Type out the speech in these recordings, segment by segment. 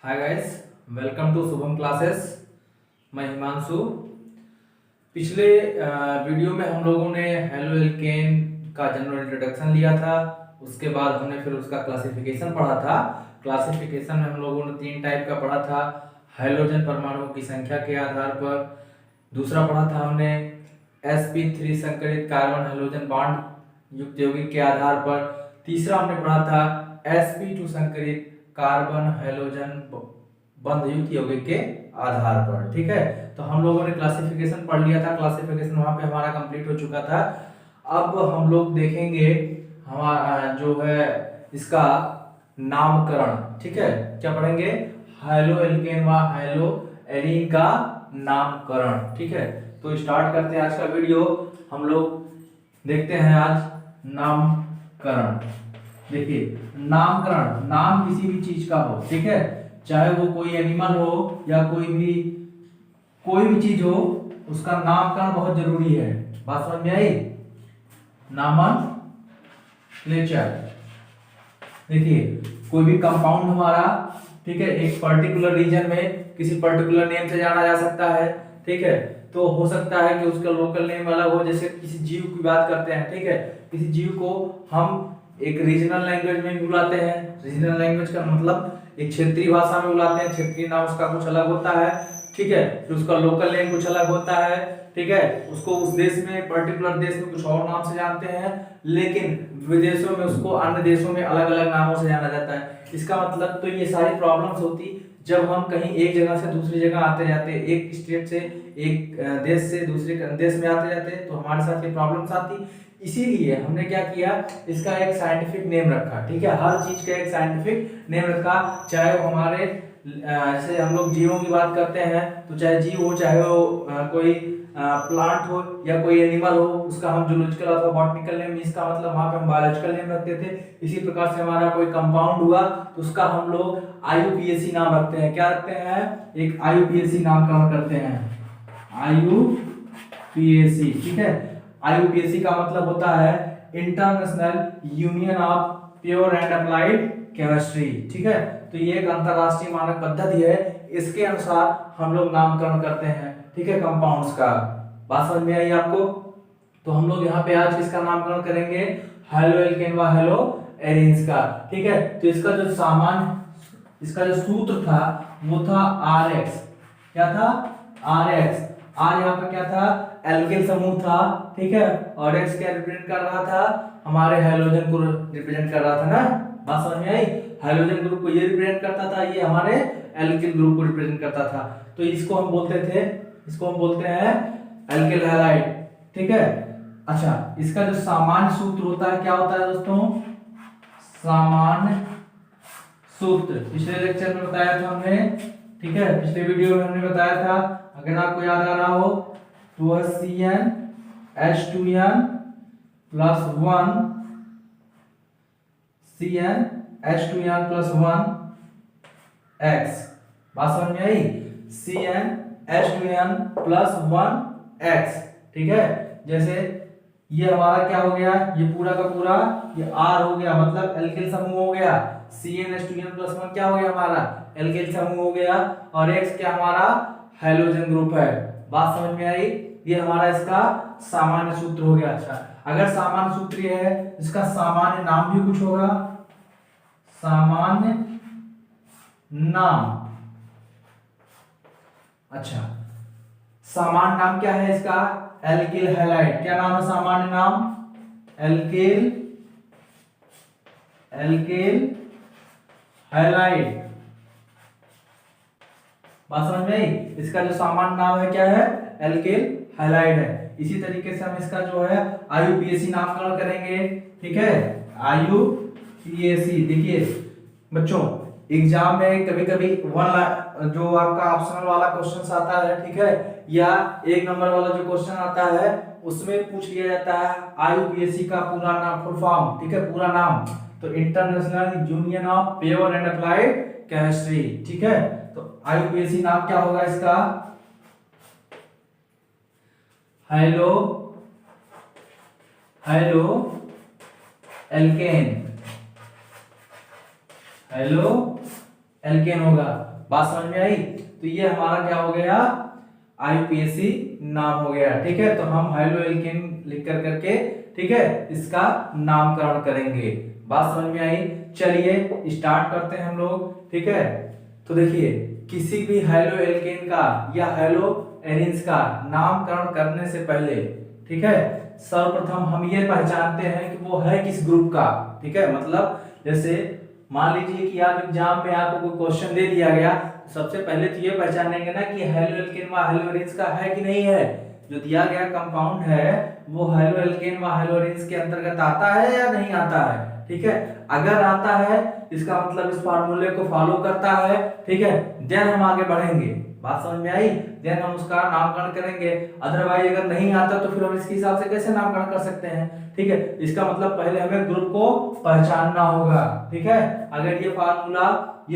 Hi guys, welcome to Shubham classes. मैं हिमांशु। पिछले video में हम लोगों ने हेलो एल्केन का जनरल इंट्रोडक्शन लिया था। उसके बाद हमने फिर उसका क्लासिफिकेशन पढ़ा था। क्लासिफिकेशन में हम लोगों ने तीन टाइप का पढ़ा था। हाइड्रोजन परमाणुओं की संख्या के आधार पर। दूसरा पढ़ा था हमने sp3 संकरित कार्बन हाइड्रोजन बॉन्ड युक्त यौगिक के आधार पर। तीसरा हमने पढ़ा था sp2 संकरित कार्बन हाइड्रोजन बंध युक्त यौगिक के आधार पर। ठीक है, तो हम लोगों ने क्लासिफिकेशन पढ़ लिया था। क्लासिफिकेशन वहां पे हमारा कंप्लीट हो चुका था। अब हम लोग देखेंगे हमारा जो है इसका नामकरण। ठीक है, क्या पढ़ेंगे? हाइलो एल्केन व हाइलो एरीन का नामकरण। ठीक है, तो स्टार्ट करते हैं आज का वीडियो। हम लोग देखते हैं आज नामकरण। देखिए, नामकरण, नाम किसी भी चीज का हो, ठीक है, चाहे वो कोई एनिमल हो या कोई भी चीज हो, उसका नामकरण बहुत जरूरी है। बात समझ में आई? नामनक्लेचर। देखिए, कोई भी कंपाउंड हमारा, ठीक है, एक पर्टिकुलर रीजन में किसी पर्टिकुलर नेम से जाना जा सकता है। ठीक है, तो हो सकता है कि उसका लोकल नेम अलग हो। जैसे किसी जीव की बात करते हैं, ठीक है, किसी जीव को हम एक रीजनल लैंग्वेज में बुलाते हैं। रीजनल लैंग्वेज का मतलब एक क्षेत्रीय भाषा में बुलाते हैं, क्षेत्रीय नाम उसका कुछ अलग होता है। ठीक है, फिर उसका लोकल नेम कुछ अलग होता है। ठीक है, उसको उस देश में, पर्टिकुलर देश में कुछ और नाम से जानते हैं, लेकिन विदेशों में उसको अन्य देशों में अलग अलग नामों से जाना जाता है। इसका मतलब, तो ये सारी प्रॉब्लम्स होती जब हम कहीं एक जगह से दूसरी जगह आते जाते, एक स्टेट से एक देश से दूसरे देश में आते जाते, तो हमारे साथ ये प्रॉब्लम्स आती। इसीलिए हमने क्या किया, इसका एक साइंटिफिक नेम रखा। ठीक है, हर चीज का एक साइंटिफिक नेम रखा। चाहे वो हमारे जैसे हम लोग जीवों की बात करते हैं, तो चाहे जीव हो, चाहे वो कोई प्लांट हो या कोई एनिमल हो, उसका हम जूलॉजिकल अथवा बॉटनिकल नेम, इसका मतलब वहां पे हम बायोलॉजिकल नेम रखते थे। इसी प्रकार से हमारा कोई कंपाउंड हुआ तो उसका हम लोग आईयूपीएसी नाम रखते हैं। क्या रखते हैं? एक आईयूपीएसी नाम का करते हैं, आईयूपीएसी। ठीक है, आईयूपीएसी का मतलब होता है international union of pure and applied chemistry. ठीक है, तो ये एक अंतरराष्ट्रीय मानक पद्धति है। इसके अनुसार हम लोग नामकरण करते हैं, ठीक है, कंपाउंड्स का। बात समझ में आई आपको? तो हम लोग यहाँ पे आज किसका नामकरण करेंगे? हेलो एल्केन व हेलो एरीन्स का। ठीक है, तो इसका जो सूत्र था वो था RX। क्या था? RX। R यहाँ पे क्या था? एल्किल समूह था। ठीक है, और X क्या रिप्रेजेंट कर रहा था? हमारे हाइड्रोजन को रिप्रेजेंट कर रहा था ना। बात समझ में आई? हाइड्रोजन ग्रुप को ये रिप्रेजेंट करता था, ये हमारे एल्किल ग्रुप को रिप्रेजेंट करता था। तो इसको हम बोलते हैं एल्किल हैलाइड। ठीक है, अच्छा, इसका जो सामान्य सूत्र होता है क्या होता है दोस्तों? सामान्य सूत्र पिछले लेक्चर में बताया था हमने। ठीक है, पिछले वीडियो में हमने बताया था, अगर आपको याद आ रहा हो तो वह CnH2n plus 1 CnH2n plus 1 X। बात समझ में आई? CnH2n plus 1 X। ठीक है, जैसे ये हमारा क्या हो गया, ये पूरा का पूरा ये R हो गया, मतलब एल्किल समूह हो गया। CnH2n प्लस 1 क्या हो गया? हमारा एल्किल समूह हो गया। और X क्या? हमारा हाइड्रोजन ग्रुप है। बात समझ में आई? ये हमारा इसका सामान्य सूत्र हो गया। अच्छा, अगर सामान्य सूत्र ये है, इसका सामान्य नाम भी कुछ होगा। सामान्य नाम, अच्छा, सामान्य नाम क्या है इसका? Alkyl halide. क्या नाम है सामान्य नाम? Alkyl halide. बात समझ में आई? इसका जो सामान्य नाम है क्या है? एल्किल हैलाइड है। इसी तरीके से हम इसका जो है आईयूपीएसी नामकरण करेंगे। ठीक है, आईयूपीएसी। देखिए बच्चों, एग्जाम में कभी कभी जो आपका ऑप्शनल वाला क्वेश्चन आता है, ठीक है, या एक नंबर वाला जो क्वेश्चन आता है, उसमें पूछ लिया जाता है आईयूपीएसी का पूरा नाम, फुल फॉर्म। ठीक है, पूरा नाम, तो international union of pure and applied chemistry. ठीक है, तो आईयूपीएसी नाम क्या होगा इसका? हेलो एल्केन एल्केन होगा। बात समझ में आई? तो ये हमारा क्या हो गया, आईयूपीएसी नाम हो गया। ठीक है, तो हम हाइलो एल्केन लिख कर करके, ठीक है, इसका नामकरण करेंगे। बात समझ में आई? चलिए स्टार्ट करते हैं हम लोग। ठीक है, तो देखिए किसी भी हाइलो एल्केन का या हाइलो एरिन्स का नामकरण करने से पहले, ठीक है, सर्वप्रथम हम ये पहचानते हैं कि वो है किस ग्रुप का। ठीक है, मतलब जैसे मान लीजिए कि आप एग्जाम में आपको कोई क्वेश्चन दे दिया गया, तो सबसे पहले तो ये पहचानेंगे ना कि हाइलो एल्केन व हाइलो एरिन्स का है कि नहीं है। जो दिया गया कंपाउंड है वो हाइलो एल्केन व हाइलो एरिन्स के अंतर्गत आता है या नहीं आता है। ठीक है, अगर आता है इसका मतलब इस फार्मूले को फॉलो करता है। ठीक है, देन हम आगे बढ़ेंगे। बात समझ में आई? देन हम उसका नामकरण करेंगे। अदरवाइज अगर नहीं आता तो फिर हम इसके हिसाब से कैसे नामकरण कर सकते हैं। ठीक है, इसका मतलब पहले हमें ग्रुप को पहचानना होगा। ठीक है, अगर ये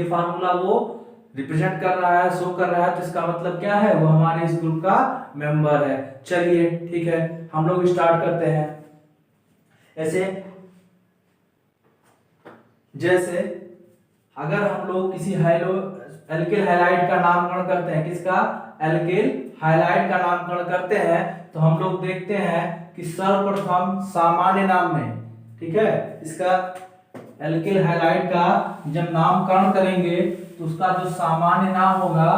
फार्मूला वो रिप्रेजेंट कर रहा है, शो कर रहा है, तो इसका मतलब क्या है, वो हमारे इस ग्रुप का मेंबर है। चलिए ठीक है, हम लोग स्टार्ट करते हैं। जैसे अगर हम लोग किसी एल्किल हैलाइड का नामकरण करते हैं, किसका, एल्किल हैलाइड का नामकरण करते हैं, तो हम लोग देखते हैं कि सर्वप्रथम सामान्य नाम में, ठीक है, इसका एल्किल हैलाइड का जब नामकरण करेंगे तो उसका जो सामान्य नाम होगा,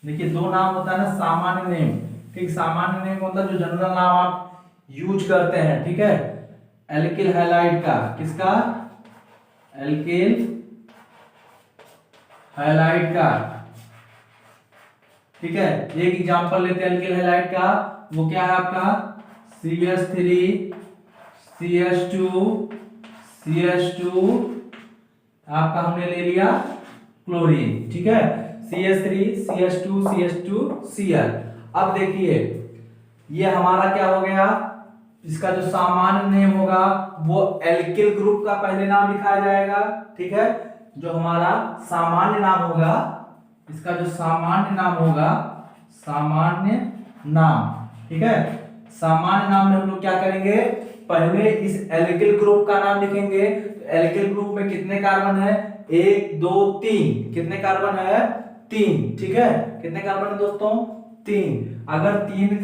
देखिए दो नाम होता है ना, सामान्य नेम। ठीक, सामान्य नेम मतलब जो जनरल नाम आप यूज करते हैं। ठीक है, एल्किल हैलाइड का, किसका, एल्किल हैलाइड का। ठीक है, एक एग्जांपल लेते हैं एल्किल हैलाइड का, वो क्या है आपका CH3 CH2 CH2, आपका हमने ले लिया क्लोरीन। ठीक है, CH3 CH2 CH2 Cl। अब देखिए ये हमारा क्या हो गया, इसका जो सामान्य नेम होगा वो एल्किल ग्रुप का पहले नाम लिखा जाएगा। ठीक है, जो हमारा सामान्य नाम होगा, इसका जो सामान्य नाम होगा, सामान्य नाम, ठीक है, सामान्य नाम में हम लोग क्या करेंगे, पहले इस एल्किल ग्रुप का नाम लिखेंगे। तो एल्किल ग्रुप में कितने कार्बन है, 1 2 3, कितने कार्बन है, 3। ठीक है, कितने कार्बन है दोस्तों, 3। अगर 3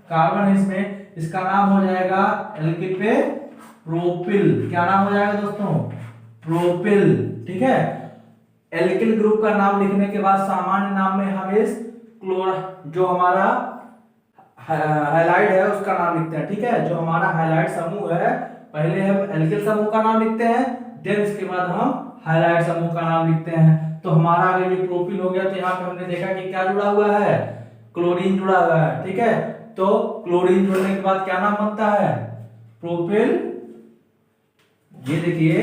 कार्बन है इसमें, इसका नाम हो जाएगा एल्किल पे प्रोपिल। क्या नाम हो जाएगा दोस्तों, प्रोपिल। ठीक है, एल्किल ग्रुप का नाम लिखने के बाद सामान्य नाम में हम इस जो हमारा हैलाइड है उसका नाम लिखते हैं। ठीक है, जो हमारा हैलाइड समूह है, पहले हम एल्किल समूह का नाम लिखते हैं, देन इसके बाद हम हैलाइड समूह का नाम लिखते हैं। तो हमारा अगर ये प्रोपिल हो गया, तो यहाँ पे हमने देखा कि क्या जुड़ा हुआ है, क्लोरीन जुड़ा हुआ है। ठीक है, तो क्लोरीन जुड़ने के बाद क्या नाम बनता है, प्रोपिल। ये देखिए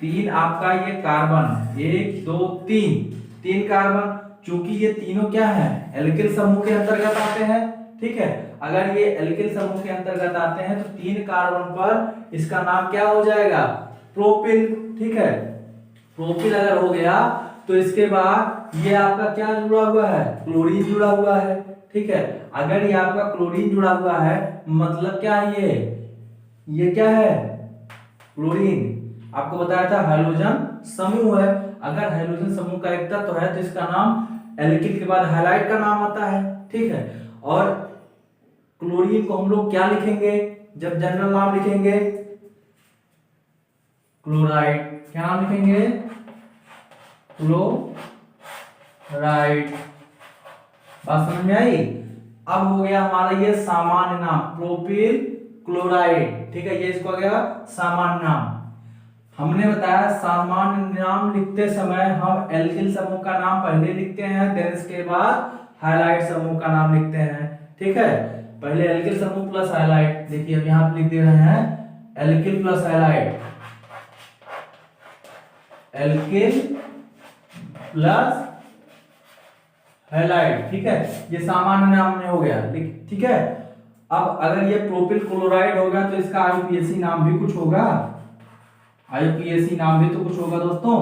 3 आपका ये कार्बन, 1 2 3 कार्बन। चूंकि ये तीनों क्या है, एल्किल समूह के अंतर्गत आते हैं। ठीक है, अगर ये एल्किल समूह के अंतर्गत आते हैं तो 3 कार्बन पर इसका नाम क्या हो जाएगा, प्रोपिल। ठीक है, प्रोपिल अगर हो गया तो इसके बाद ये आपका क्या जुड़ा हुआ है, क्लोरीन जुड़ा हुआ है। ठीक है, अगर ये आपका क्लोरीन जुड़ा हुआ है, मतलब क्या है, ये क्या है, क्लोरीन। आपको बताया था हाइड्रोजन समूह है। अगर हाइड्रोजन समूह का एक तत्व है तो इसका नाम एल्किल के बाद हैलाइड का नाम आता है। ठीक है, और क्लोरीन को हम लोग क्या लिखेंगे, जब जनरल नाम लिखेंगे, क्लोराइड। क्या नाम लिखेंगे, क्लोराइड। बात समझ में आई? अब हो गया हमारा ये सामान्य नाम, प्रोपिल क्लोराइड। ठीक है, ये इसको आ गया सामान्य नाम। हमने बताया सामान्य नाम लिखते समय हम एल्किल समूह का नाम पहले लिखते हैं, देन इसके बाद हैलाइड समूह का नाम लिखते हैं। ठीक है, पहले एल्किल समूह प्लस हैलाइड। देखिए अब यहां पे लिख दे रहे हैं alkyl plus halide, alkyl plus halide. ठीक है, ये सामान्य नाम में हो गया। ठीक है, अब अगर ये प्रोपिल क्लोराइड होगा तो इसका आईयूपीएसी नाम भी कुछ होगा, आईयूपीएसी नाम भी तो कुछ होगा दोस्तों।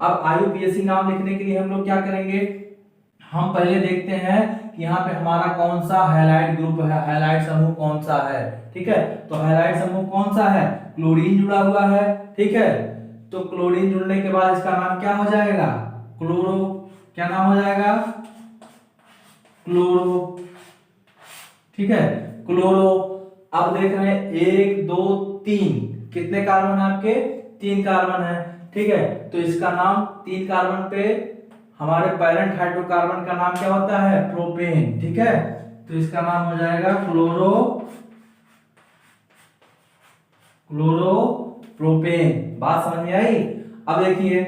अब आईयूपीएसी नाम लिखने के लिए हम लोग क्या करेंगे, हम पहले देखते हैं कि यहाँ पे हमारा कौन सा हैलाइड ग्रुप है, हैलाइड समूह कौन सा है। ठीक है, तो हैलाइड समूह कौन सा है, क्लोरीन जुड़ा हुआ है। ठीक है, तो क्लोरीन जुड़ने के बाद इसका नाम क्या हो जाएगा, क्लोरो। क्या नाम हो जाएगा, क्लोरो। ठीक है, क्लोरो। अब देख रहे हैं 1 2 3 कितने कार्बन है आपके, 3 कार्बन है। ठीक है, तो इसका नाम 3 कार्बन पे हमारे पैरेंट हाइड्रोकार्बन का नाम क्या होता है, प्रोपेन। ठीक है, तो इसका नाम हो जाएगा क्लोरो, क्लोरोप्रोपेन। बात समझ में आई। अब देखिए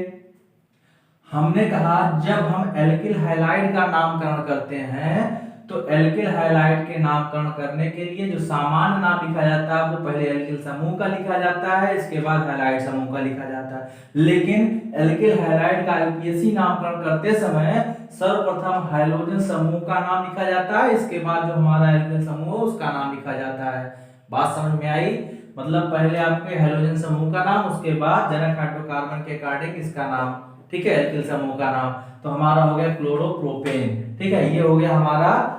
हमने कहा जब हम एल्किल हैलाइड का नामकरण करते हैं तो एल्किल हैलाइड के नामकरण करने के लिए जो सामान्य नाम लिखा जाता है वो पहले एल्किल समूह का लिखा जाता है, इसके बाद हैलाइड समूह का लिखा जाता है। लेकिन एल्किल हैलाइड का यूपीएससी नामकरण करते समय सर्वप्रथम हाइड्रोजन समूह का नाम लिखा जाता है, इसके बाद जो हमारा एल्किल समूह है उसका नाम लिखा जाता है। बात समझ में आई। मतलब पहले आपके हाइड्रोजन समूह का नाम, उसके बाद जनक हाइड्रोकार्बन के अकॉर्डिंग इसका नाम। ठीक है, एल्किल समूह का नाम। तो हमारा हो गया क्लोरोप्रोपेन। ठीक है, ये हो गया हमारा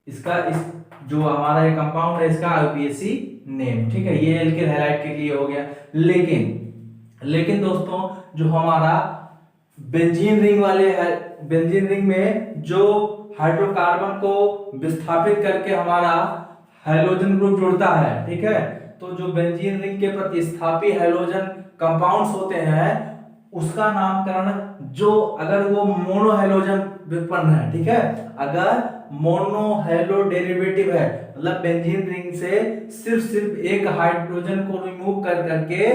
इसका इस जो हमारा ये कंपाउंड है इसका आईयूपीएसी नेम। ठीक है, ये एल्किल हैलाइड के लिए हो गया। लेकिन दोस्तों जो हमारा बेंजीन रिंग वाले है, बेंजीन रिंग में जो हाइड्रोकार्बन को विस्थापित करके हमारा हाइड्रोजन ग्रुप जुड़ता है। ठीक है, तो जो बेंजीन रिंग के प्रतिस्थापी हाइड्रोजन कंपाउंड्स होते हैं उसका नामकरण जो अगर वो मोनो हाइड्रोजन व्युत्पन्न है। ठीक है, अगर मोनो हाइड्रो डेरिवेटिव है मतलब बेंजीन रिंग से सिर्फ एक हाइड्रोजन को रिमूव कर करके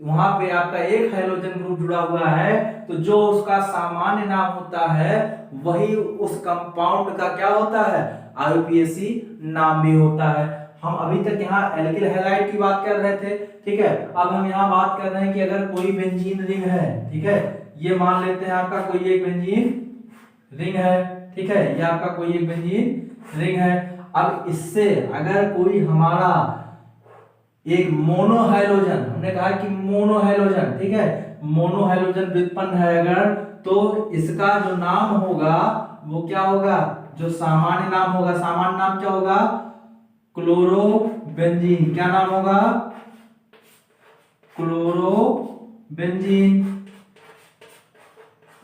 वहां पे आपका एक हाइड्रोजन ग्रुप जुड़ा हुआ है, तो जो उसका सामान्य नाम होता है वही उस कंपाउंड का क्या होता है, आईयूपीएसी नाम भी होता है। हम अभी तक यहाँ एल्किल हैलाइड की बात कर रहे थे। ठीक है, अब हम यहाँ बात कर रहे हैं कि अगर कोई बेंजीन रिंग है। ठीक है, ये मान लेते हैं आपका कोई एक बेंजीन रिंग है। ठीक है, ये आपका कोई एक बेंजीन रिंग है। अब इससे अगर कोई हमारा एक मोनो हाइड्रोजन, हमने कहा कि मोनो हाइड्रोजन, ठीक है, मोनो हाइड्रोजन व्युत्पन्न है अगर, तो इसका जो नाम होगा वो क्या होगा, जो सामान्य नाम होगा, सामान्य नाम क्या होगा, क्लोरोबेंजीन। क्या नाम होगा, क्लोरोबेंजीन,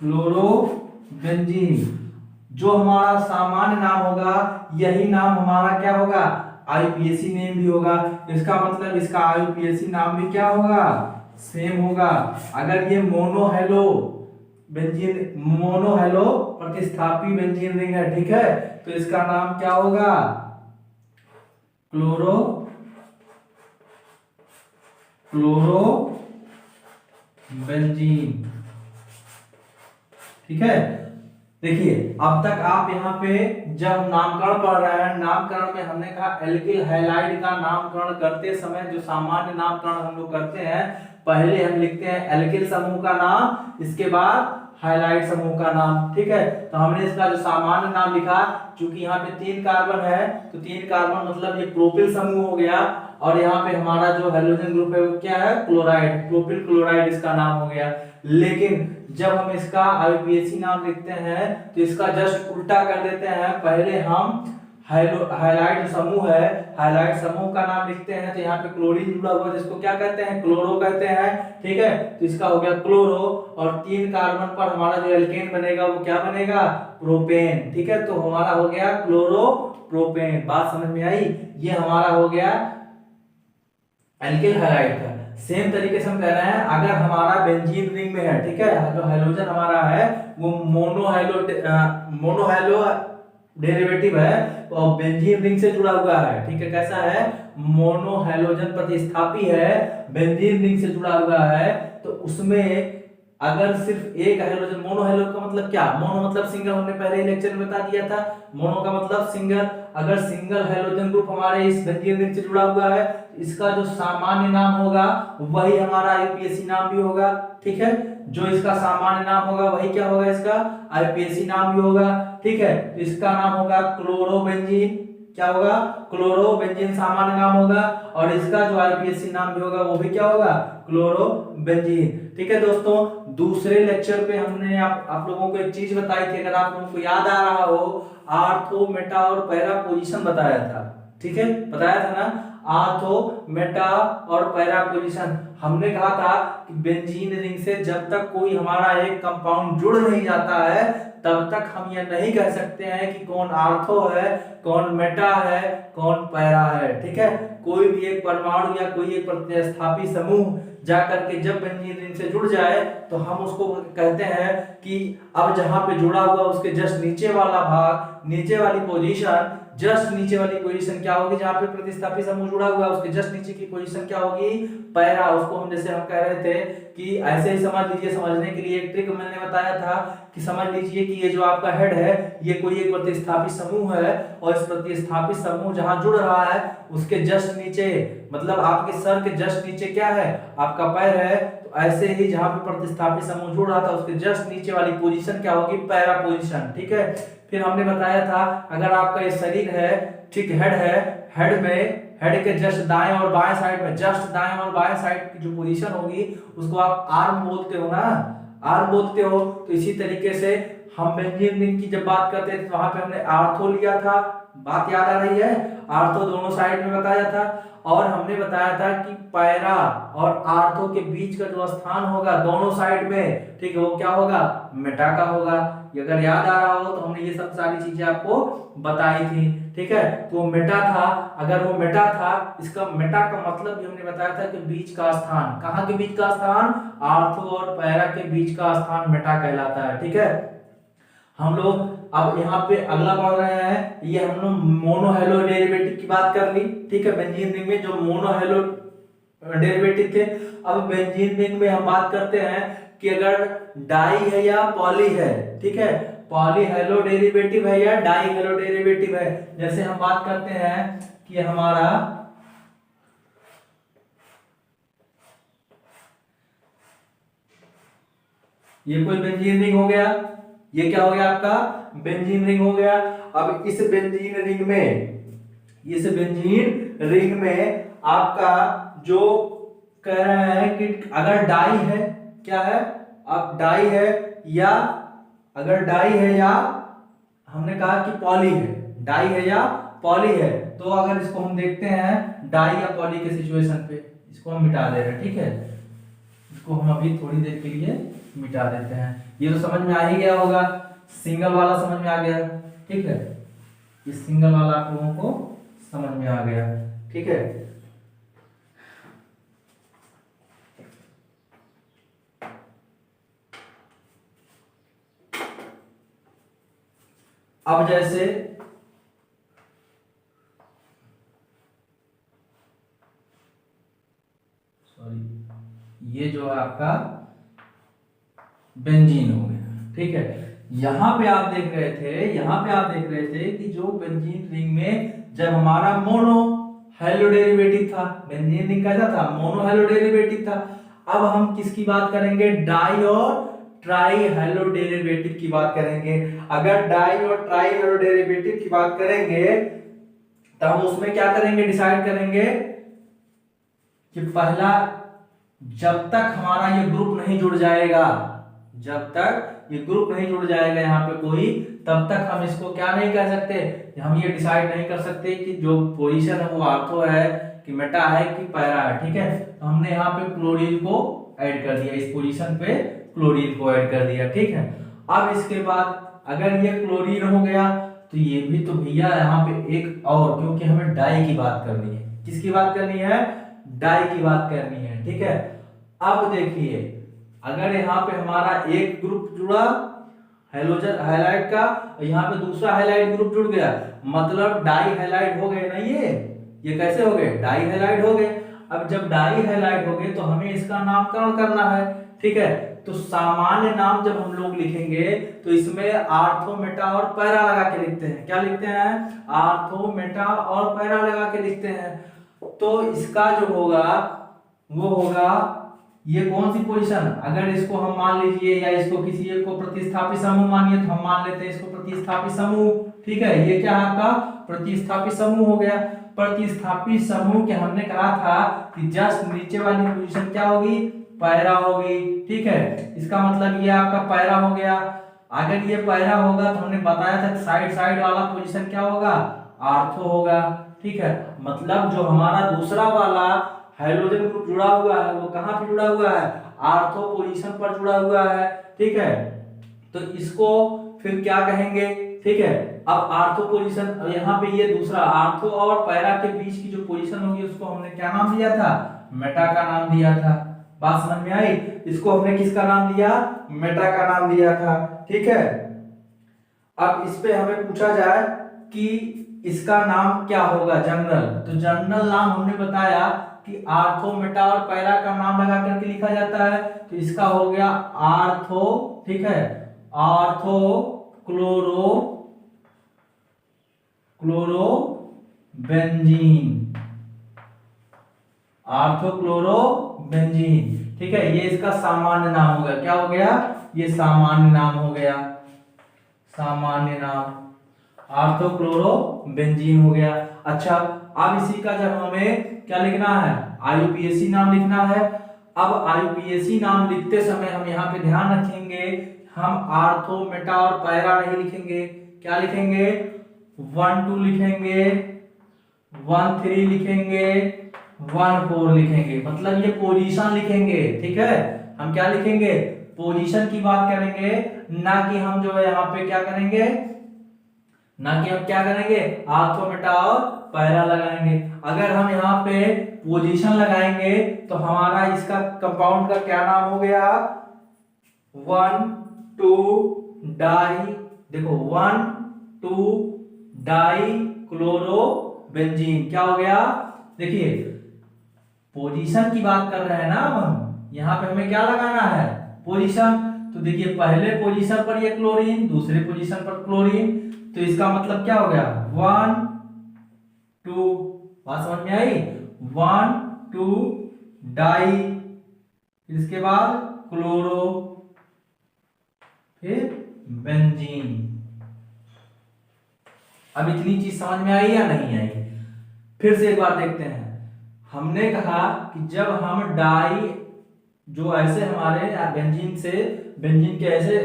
क्लोरोबेंजीन। जो हमारा सामान्य नाम होगा यही नाम हमारा क्या होगा, आईयूपीएसी नेम भी होगा। इसका मतलब इसका आईयूपीएसी नाम भी क्या होगा, सेम होगा। अगर ये mono halo benzene, mono halo प्रतिस्थापी बेंजीन रिंग है, ठीक है, तो इसका नाम क्या होगा, क्लोरोबेंजीन। ठीक है, देखिए अब तक आप यहाँ पे जब नामकरण पढ़ रहे हैं, नामकरण में हमने कहा एल्किल हैलाइड का नामकरण करते समय जो सामान्य नामकरण हम लोग करते हैं, पहले हम लिखते हैं एल्किल समूह का नाम, इसके बाद हाइलाइट समूह का नाम। ठीक है, तो हमने इसका जो सामान्य नाम लिखा, क्योंकि यहाँ पे 3 कार्बन है तो 3 कार्बन मतलब ये प्रोपिल समूह हो गया, और यहाँ पे हमारा जो हाइड्रोजन ग्रुप है वो क्या है, क्लोराइड, प्रोपिल क्लोराइड इसका नाम हो गया। लेकिन जब हम इसका आईयूपीएसी नाम लिखते हैं तो इसका जस्ट उल्टा कर देते हैं, पहले हम हाइलाइट समूह है, हाइलाइट समूह का नाम लिखते हैं, तो यहाँ पे क्लोरीन जुड़ा हुआ है जिसको क्या कहते हैं, क्लोरो कहते हैं। ठीक है, तो इसका हो गया क्लोरो, और 3 कार्बन पर हमारा जो एल्केन बनेगा वो क्या बनेगा, प्रोपेन। ठीक है, तो हमारा हो गया क्लोरो प्रोपेन। बात समझ में आई, ये हमारा हो गया एल्किल हैलाइड का। सेम तरीके से हम कह रहे हैं अगर हमारा बेंजीन रिंग में है, ठीक है, जो हाइड्रोजन हमारा है वो मोनो हाइलो डेरिवेटिव है और बेंजीन रिंग से जुड़ा हुआ है। ठीक है, कैसा है, मोनो हाइड्रोजन प्रतिस्थापी है, बेंजीन रिंग से जुड़ा हुआ है, तो उसमें अगर सिर्फ एक हाइड्रोजन, मोनो हाइलो का मतलब क्या, मोनो मतलब सिंगल, हमने पहले ही लेक्चर में बता दिया था, मोनो का मतलब सिंगल। अगर सिंगल हाइड्रोजन ग्रुप हमारे इस बेंजीन रिंग से जुड़ा हुआ है, इसका जो सामान्य नाम होगा वही हमारा आईयूपीएसी नाम भी होगा। ठीक है, जो इसका सामान्य नाम होगा वही क्या होगा, इसका आईयूपीएसी नाम भी होगा। ठीक है, तो इसका नाम होगा क्लोरोबेंजीन। क्या होगा, क्लोरोबेंजीन सामान्य नाम होगा, और इसका जो आईयूपीएसी नाम भी होगा वो भी क्या होगा, क्लोरोबेंजीन। ठीक है दोस्तों, दूसरे लेक्चर पे हमने आप लोगों को एक चीज बताई थी, अगर आप लोगों को याद आ रहा हो, आर्थो, मेटा और पैरा पोजीशन बताया था। ठीक है, बताया था ना, आर्थो, मेटा और पैरा पोजीशन। हमने कहा था कि बेंजीन रिंग से जब तक कोई हमारा एक कंपाउंड जुड़ नहीं जाता है तब तक हम ये नहीं कह सकते हैं कि कौन आर्थो है, कौन मेटा है, कौन पैरा है। ठीक है, कोई भी एक परमाणु या कोई एक प्रतिस्थापी समूह जाकर के जब बेंजीन रिंग से जुड़ जाए तो हम उसको कहते हैं कि अब जहां पे जुड़ा हुआ उसके जस्ट नीचे वाला भाग, नीचे वाली पोजीशन, जस्ट नीचे वाली पोजीशन क्या होगी, जहां पे प्रतिस्थापी समूह जुड़ा हुआ है उसके जस्ट नीचे की पोजीशन क्या होगी, पैरा। उसको हम जैसे हम कह रहे थे कि ऐसे ही समझ लीजिए, समझने के लिए एक ट्रिक मैंने बताया था कि समझ लीजिए कि ये जो आपका हेड है ये कोई एक प्रतिस्थापी समूह है और इस प्रतिस्थापी समूह जहां जुड़ रहा है उसके जस्ट नीचे, मतलब आपके सर के जस्ट नीचे क्या है, आपका पैर है। तो ऐसे ही जहां पे प्रतिस्थापी समूह जुड़ रहा था उसके जस्ट नीचे वाली पोजीशन क्या होगी, पैरा पोजीशन। ठीक है, फिर हमने बताया था अगर आपका ये शरीर है, ठीक, हेड है, हेड में, हेड के जस्ट दाएं और बाएं साइड में, जस्ट दाएं और बाएं साइड की जो पोजीशन होगी उसको आप आर्म बोलते हो ना, आर्म बोलते हो। तो इसी तरीके से हम बेंजीन रिंग की जब बात करते थे तो वहां पे हमने आर्थो लिया था, बात याद आ रही है, आर्थो दोनों साइड में बताया था। और हमने बताया था कि पैरा और आर्थो के बीच का जो स्थान होगा दोनों साइड में, ठीक है, वो क्या होगा, मेटा का होगा। ये अगर याद आ रहा हो तो हमने ये सब सारी चीजें आपको बताई थी। ठीक है, तो वो मेटा था, अगर वो मेटा था, इसका मेटा का मतलब भी हमने बताया था कि बीच का स्थान, कहाँ के बीच का स्थान, आर्थो और पैरा के बीच का स्थान मेटा कहलाता है। ठीक है, हम लोग अब यहाँ पे अगला पढ़ रहे हैं, ये हम लोग मोनो हेलो डेरिवेटिव की बात कर ली। ठीक है, बेंजीन रिंग में जो मोनो हेलो डेरिवेटिव थे। अब बेंजीन रिंग में हम बात करते हैं कि अगर डाई है या पॉली है, ठीक है, पॉली हेलो डेरिवेटिव है या डाई हेलो डेरिवेटिव है। जैसे हम बात करते हैं कि हमारा ये कोई बेंजीन रिंग हो गया, ये क्या हो गया आपका, बेंजीन रिंग हो गया। अब इस बेंजीन रिंग में, इस बेंजीन रिंग में आपका जो कह रहे हैं कि अगर डाई है, क्या है, अब डाई है या, अगर डाई है या हमने कहा कि पॉली है, डाई है या पॉली है, तो अगर इसको हम देखते हैं डाई या पॉली के सिचुएशन पे, इसको हम मिटा दे रहे हैं। ठीक है, इसको हम अभी थोड़ी देर के लिए मिटा देते हैं। ये तो समझ में आ ही गया होगा, सिंगल वाला समझ में आ गया। ठीक है, ये सिंगल वाला आप लोगों को समझ में आ गया। ठीक है, अब जैसे सॉरी, ये जो है आपका बेंजीन हो गया। ठीक है, यहां पे आप देख रहे थे, यहां पे आप देख रहे थे कि जो बेंजीन रिंग में जब हमारा मोनो हेलो डेरिवेटिव था, बेंजीन रिंग कैसा था, मोनो हेलो डेरिवेटिव था। अब हम किसकी बात करेंगे, डाई और ट्राई हेलो डेरिवेटिव की बात करेंगे। अगर डाई और ट्राई हेलो डेरिवेटिव की बात करेंगे तो हम उसमें क्या करेंगे, डिसाइड करेंगे कि पहला, जब तक हमारा ये ग्रुप नहीं जुड़ जाएगा, जब तक ये ग्रुप नहीं जुड़ जाएगा यहाँ पे कोई, तब तक हम इसको क्या नहीं कह सकते, हम ये डिसाइड नहीं कर सकते कि जो पोजीशन है वो आर्थो है कि मेटा है कि पैरा है। ठीक है, तो हमने यहाँ पे क्लोरीन को ऐड कर दिया, इस पोजीशन पे क्लोरीन को ऐड कर दिया। ठीक है, अब इसके बाद अगर ये क्लोरीन हो गया तो ये भी तो भैया यहाँ पे एक और, क्योंकि हमें डाई की बात करनी है, किसकी बात करनी है, डाई की बात करनी है। ठीक है, अब देखिए अगर यहाँ पे हमारा एक ग्रुप जुड़ा हेलोजन हैलाइड का, यहाँ पे दूसरा हैलाइड ग्रुप जुड़ गया, मतलब डाई हैलाइड हो गए ना, ये कैसे हो गए, डाई हैलाइड हो गए। अब जब डाई हैलाइड हो गए तो हमें इसका नामकरण करना है। ठीक है, तो सामान्य नाम जब हम लोग लिखेंगे तो इसमें आर्थो, मेटा और पैरा लगा के लिखते हैं। क्या लिखते हैं, आर्थो, मेटा और पैरा लगा के लिखते हैं। तो इसका जो होगा वो होगा, ये कौन सी पोजीशन, अगर इसको हम मान लीजिए या इसको किसी एक को प्रतिस्थापी समूह मानिए तो हम मान लेते हैं इसको प्रतिस्थापी समूह। ठीक है, ये क्या है आपका प्रतिस्थापी समूह हो गया। प्रतिस्थापी समूह के हमने कहा था कि जस्ट नीचे वाली पोजीशन क्या होगी, पैरा होगी। ठीक है, इसका मतलब ये आपका पैरा हो गया। अगर ये पैरा होगा तो हमने बताया था साइड साइड वाला पोजीशन क्या होगा, आर्थो होगा। ठीक है, मतलब जो हमारा दूसरा वाला हाइड्रोजन ग्रुप जुड़ा हुआ है वो कहाँ पे जुड़ा हुआ है, आर्थो पोजीशन पर जुड़ा हुआ है, ठीक है। तो इसको फिर क्या कहेंगे, ठीक है। अब आर्थो पोजीशन, यहाँ पे ये दूसरा आर्थो और पैरा के बीच की जो पोजीशन होगी उसको हमने क्या नाम दिया था, मेटा का नाम दिया था। बात समझ में आई, इसको हमने किसका नाम दिया, मेटा का नाम दिया था, ठीक है। अब इस पे हमें पूछा जाए कि इसका नाम क्या होगा जनरल, तो जनरल नाम हमने बताया कि आर्थो मेटा और पैरा का नाम लगा करके लिखा जाता है, तो इसका हो गया आर्थो, ठीक है, आर्थो क्लोरो बेंजीन, आर्थोक्लोरो बेंजीन, ठीक है। ये इसका सामान्य नाम हो गया, क्या हो गया, ये सामान्य नाम हो गया, सामान्य नाम आर्थोक्लोरो बेंजीन हो गया। अच्छा, अब इसी का जब हमें क्या लिखना है, आईयूपीएसी नाम लिखना है। अब आईयूपीएसी नाम लिखते समय हम यहाँ पे ध्यान रखेंगे, हम आर्थो मेटा और पैरा नहीं लिखेंगे, क्या लिखेंगे, 1 2 लिखेंगे, 1 3 लिखेंगे, 1 4 लिखेंगे, मतलब ये पोजीशन लिखेंगे, ठीक है। हम क्या लिखेंगे, पोजीशन की बात करेंगे, ना कि हम जो है यहाँ पे क्या करेंगे, ना कि हम क्या करेंगे आर्थो मेटा और पैरा लगाएंगे। अगर हम यहाँ पे पोजीशन लगाएंगे तो हमारा इसका कंपाउंड का क्या नाम हो गया, 1 2 डाई, देखो 1 2 डाई क्लोरो बेंजीन, क्या हो गया, देखिए पोजीशन की बात कर रहे हैं ना हम, यहाँ पे हमें क्या लगाना है, पोजीशन। तो देखिए पहले पोजीशन पर ये क्लोरीन, दूसरे पोजीशन पर क्लोरीन, तो इसका मतलब क्या हो गया, 1 2, बात समझ में आई, 1 2 डाई, इसके बाद क्लोरो, फिर बेंजीन। अब इतनी चीज समझ में आई या नहीं आई, फिर से एक बार देखते हैं। हमने कहा कि जब हम डाई, जो ऐसे हमारे बेंजीन से, बेंजीन के ऐसे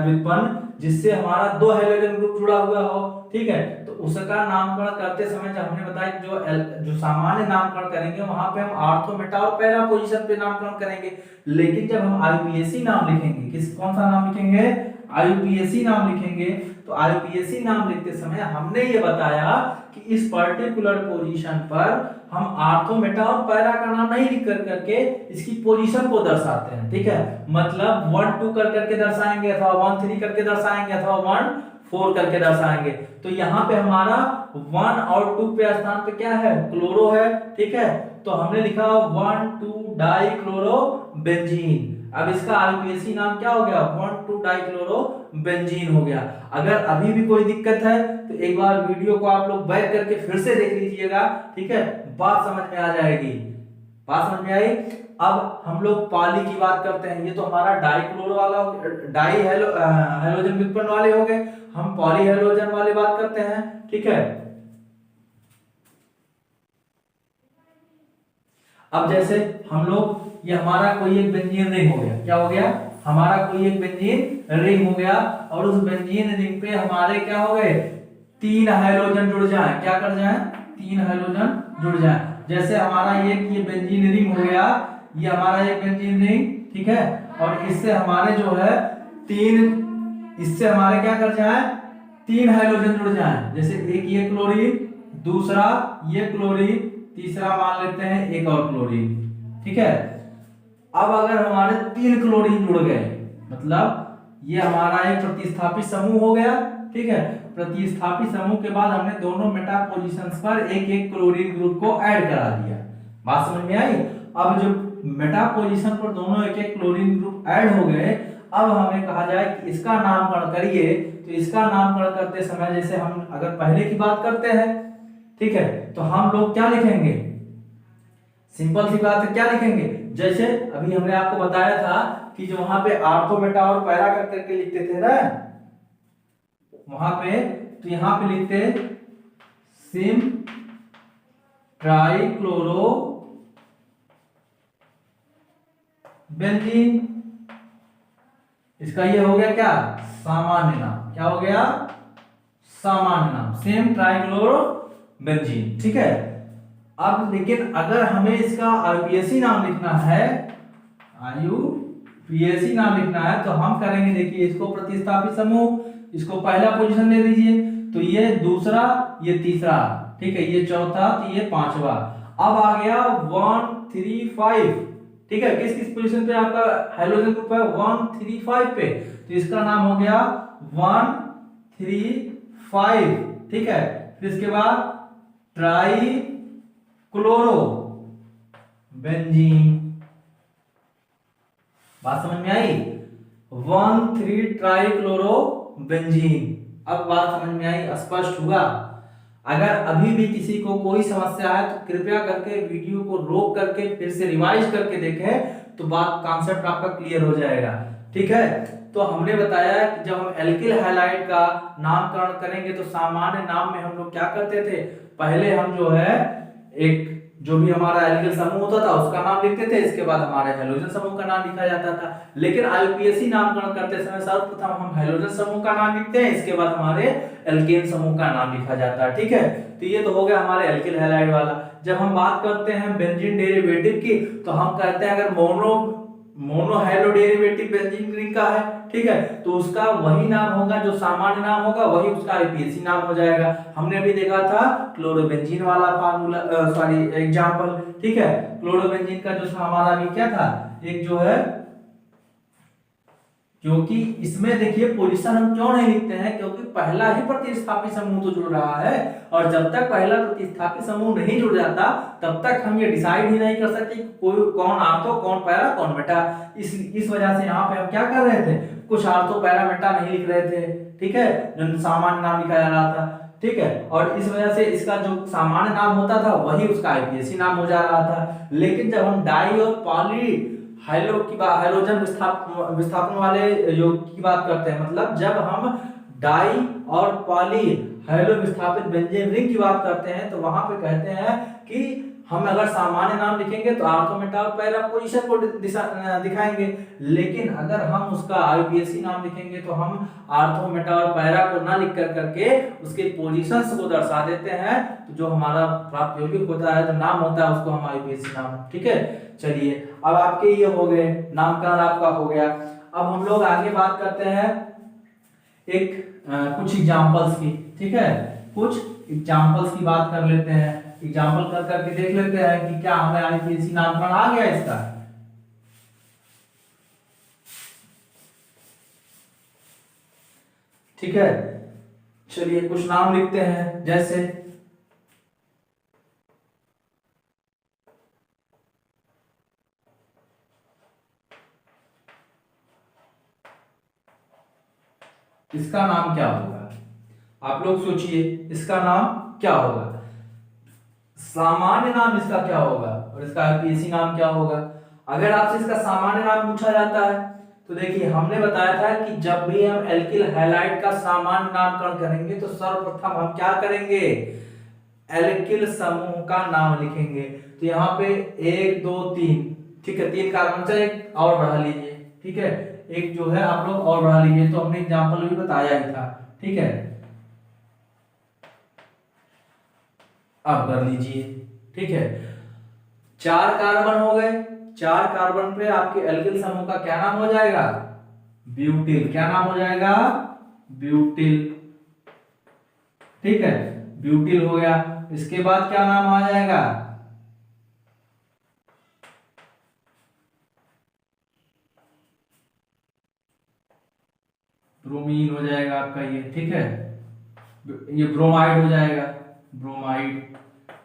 व्युत्पन्न जिससे हमारा 2 हाइड्रोजन ग्रुप जुड़ा हुआ हो, ठीक है, तो उसका नामकरण करते समय जब हमने बताया कि जो सामान्य नामकरण करेंगे वहां पे हम आर्थो मेटा और पैरा पोजीशन पे नामकरण करेंगे, लेकिन जब हम आईयूपीएसी नाम लिखेंगे, कौन सा नाम लिखेंगे, आईयूपीएसी नाम लिखेंगे, तो आईयूपीएसी नाम लिखते समय हमने ये बताया कि इस पर्टिकुलर पोजीशन पर हम आर्थो मेटा और पैरा का नाम नहीं लिख कर करके इसकी पोजीशन को दर्शाते हैं, ठीक है। मतलब 1 2 कर करके दर्शाएंगे, अथवा 1 3 करके दर्शाएंगे, अथवा 1 4 करके दर्शाएंगे। तो यहाँ पे हमारा 1 और 2 पे स्थान पे क्या है, क्लोरो है, ठीक है। तो हमने लिखा 1 2 डाई क्लोरो बेंजीन। अब इसका आईयूपीएसी नाम क्या हो गया, 1 2 डाई क्लोरो बेंजीन हो गया। अगर अभी भी कोई दिक्कत है तो एक बार वीडियो को आप लोग बैक करके फिर से देख लीजिएगा, ठीक है, बात समझ में आ जाएगी। बात समझ में आई। अब हम लोग पॉली की बात करते हैं, ये तो हमारा डाई क्लोरो वाला, डाई हाइड्रोजन व्युत्पन्न वाले हो गए, हम पॉली हाइड्रोजन वाले बात करते हैं, ठीक है। अब जैसे हम लोग, ये हमारा कोई एक बेंजीन रिंग हो गया, क्या हो गया, हमारा कोई एक बेंजीन रिंग हो गया, और उस बेंजीन रिंग पे हमारे क्या हो गए, 3 हाइड्रोजन जुड़ जाए, क्या कर जाए, 3 हाइड्रोजन जुड़ जाए। जैसे हमारा ये बेंजीन रिंग हो गया, ये हमारा एक बेंजीन रिंग, ठीक है, और इससे हमारे जो है 3, इससे हमारे क्या कर जाए, 3 हाइड्रोजन जुड़ जाए। जैसे एक ये क्लोरीन, दूसरा ये क्लोरीन, तीसरा मान लेते हैं एक और क्लोरीन, ठीक है। अब अगर हमारे 3 क्लोरीन जुड़ गए, मतलब ये हमारा एक प्रतिस्थापित समूह हो गया, ठीक है। प्रतिस्थापित समूह के बाद हमने दोनों मेटा पोजीशंस पर एक एक क्लोरीन ग्रुप को ऐड करा दिया। बात समझ में आई। अब जब मेटा पोजीशन पर दोनों एक एक क्लोरीन ग्रुप ऐड हो गए, अब हमें कहा जाए कि इसका नामकरण करिए, तो इसका नामकरण करते समय जैसे हम अगर पहले की बात करते हैं, ठीक है, तो हम लोग क्या लिखेंगे, सिंपल सी बात है, क्या लिखेंगे, जैसे अभी हमने आपको बताया था कि जो वहां पे आर्थो मेटा और पैरा कर करके लिखते थे ना वहां पे, तो यहां पे लिखते सिम ट्राइक्लोरो बेंजीन, इसका ये हो गया क्या, सामान्य नाम, क्या हो गया, सामान्य नाम, सेम ट्राइक्लोरो बेंजीन, ठीक है। अब लेकिन अगर हमें इसका आईयूपीएसी नाम लिखना है, आईयूपीएसी नाम लिखना है तो हम करेंगे, देखिए इसको प्रतिस्थापित समूह, इसको पहला पोजीशन दे दीजिए, तो ये दूसरा, ये तीसरा, ठीक है, ये चौथा, तो ये पांचवा। अब आ गया 1 3 5, ठीक है, किस किस पोजीशन पे आपका हाइड्रोजन ग्रुप है, 1 3 5 पे, तो इसका नाम हो गया 1 3 5, ठीक है। फिर इसके बाद ट्राई क्लोरो बेंजीन, बात समझ में आई, 1 3 ट्राई क्लोरो बेंजीन। अब बात समझ में आई, स्पष्ट हुआ। अगर अभी भी किसी को कोई समस्या है तो कृपया करके वीडियो को रोक करके फिर से रिवाइज करके देखें, तो बात कॉन्सेप्ट आपका क्लियर हो जाएगा, ठीक है। तो हमने बताया कि जब हम एल्किल हैलाइड का नामकरण करेंगे तो सामान्य नाम में हम लोग क्या करते थे, पहले हम जो है एक जो भी हमारा एल्किल समूह होता था उसका नाम लिखते थे, इसके बाद हमारे हैलोजन समूह का नाम लिखा जाता था। लेकिन आईयूपीएसी नामकरण करते समय सर्वप्रथम हम हैलोजन समूह का नाम लिखते हैं, इसके बाद हमारे एल्केन समूह का नाम लिखा जाता है, ठीक है। तो ये तो हो गया हमारे एल्किल हैलाइड वाला। जब हम बात करते हैं बेंजीन डेरिवेटिव की, तो हम कहते हैं अगर mono hydro derivative benzene ring का है, ठीक है, तो उसका वही नाम होगा जो सामान्य नाम होगा, वही उसका आईयूपीएसी नाम हो जाएगा। हमने अभी देखा था क्लोरोबेंजीन वाला फार्मूला, सॉरी एग्जांपल, ठीक है। क्लोरोबेंजीन का जो हमारा अभी क्या था, एक जो है, क्योंकि इसमें देखिए पोजीशन हम क्यों नहीं लिखते हैं, क्योंकि पहला ही प्रतिस्थापी समूह तो जुड़ रहा है, और जब तक पहला प्रतिस्थापी समूह नहीं जुड़ जाता तब तक हम ये डिसाइड ही नहीं कर सकते कोई कौन आर्थो कौन पैरा कौन बेटा। इस वजह से यहाँ पे हम क्या कर रहे थे, कुछ आर्थो पैरा बेटा नहीं लिख रहे थे, ठीक है, जो सामान्य नाम लिखा जा रहा था, ठीक है। और इस वजह से इसका जो सामान्य नाम होता था वही उसका आईयूपीएसी नाम हो जा रहा था। लेकिन जब हम डाई और पॉली हाइड्रोजन विस्थापन वाले यौगिक की बात करते हैं, मतलब जब हम डाई और पॉली हाइड्रो विस्थापित बेंजीन रिंग की बात करते हैं, तो वहां पे कहते हैं कि हम अगर सामान्य नाम लिखेंगे तो आर्थो मेटा और पैरा पोजीशन को दिखाएंगे, लेकिन अगर हम उसका आईयूपीएसी नाम लिखेंगे तो हम आर्थो मेटा और पैरा को ना लिख कर करके उसके पोजीशंस को दर्शा देते हैं। तो जो हमारा प्राप्त यौगिक होता है, जो नाम होता है, उसको हम आईयूपीएसी नाम, ठीक है। चलिए, अब आपके ये हो गए, नामकरण आपका हो गया। अब हम लोग आगे बात करते हैं कुछ एग्जांपल्स की, ठीक है, कुछ एग्जांपल्स की बात कर लेते हैं। एग्जांपल कर करके देख लेते हैं कि क्या हमें आईयूपीएसी नामकरण आ गया इसका। ठीक है, चलिए कुछ नाम लिखते हैं, जैसे इसका नाम क्या होगा, आप लोग सोचिए इसका नाम क्या होगा, सामान्य नाम इसका क्या होगा और इसका आईयूपीएसी नाम क्या होगा। अगर आपसे इसका सामान्य नाम पूछा जाता है तो देखिए हमने बताया था कि जब भी हम एल्किल हैलाइड का सामान्य नामकरण करेंगे तो सर्वप्रथम हम क्या करेंगे, एल्किल समूह का नाम लिखेंगे। तो यहाँ पे 1 2 3, ठीक है, 3 कार्बन से एक और बढ़ा लीजिए, ठीक है, एक जो है आप लोग और बढ़ा लीजिए, तो हमने एग्जांपल भी बताया ही था, ठीक है। अब कर लीजिए, ठीक है, 4 कार्बन हो गए, 4 कार्बन पे आपके एल्किल समूह का क्या नाम हो जाएगा, ब्यूटिल। क्या नाम हो जाएगा, ब्यूटिल, ठीक है, ब्यूटिल हो गया। इसके बाद क्या नाम आ जाएगा, ब्रोमीन हो जाएगा आपका ये, ठीक है, ये ब्रोमाइड हो जाएगा, ब्रोमाइड,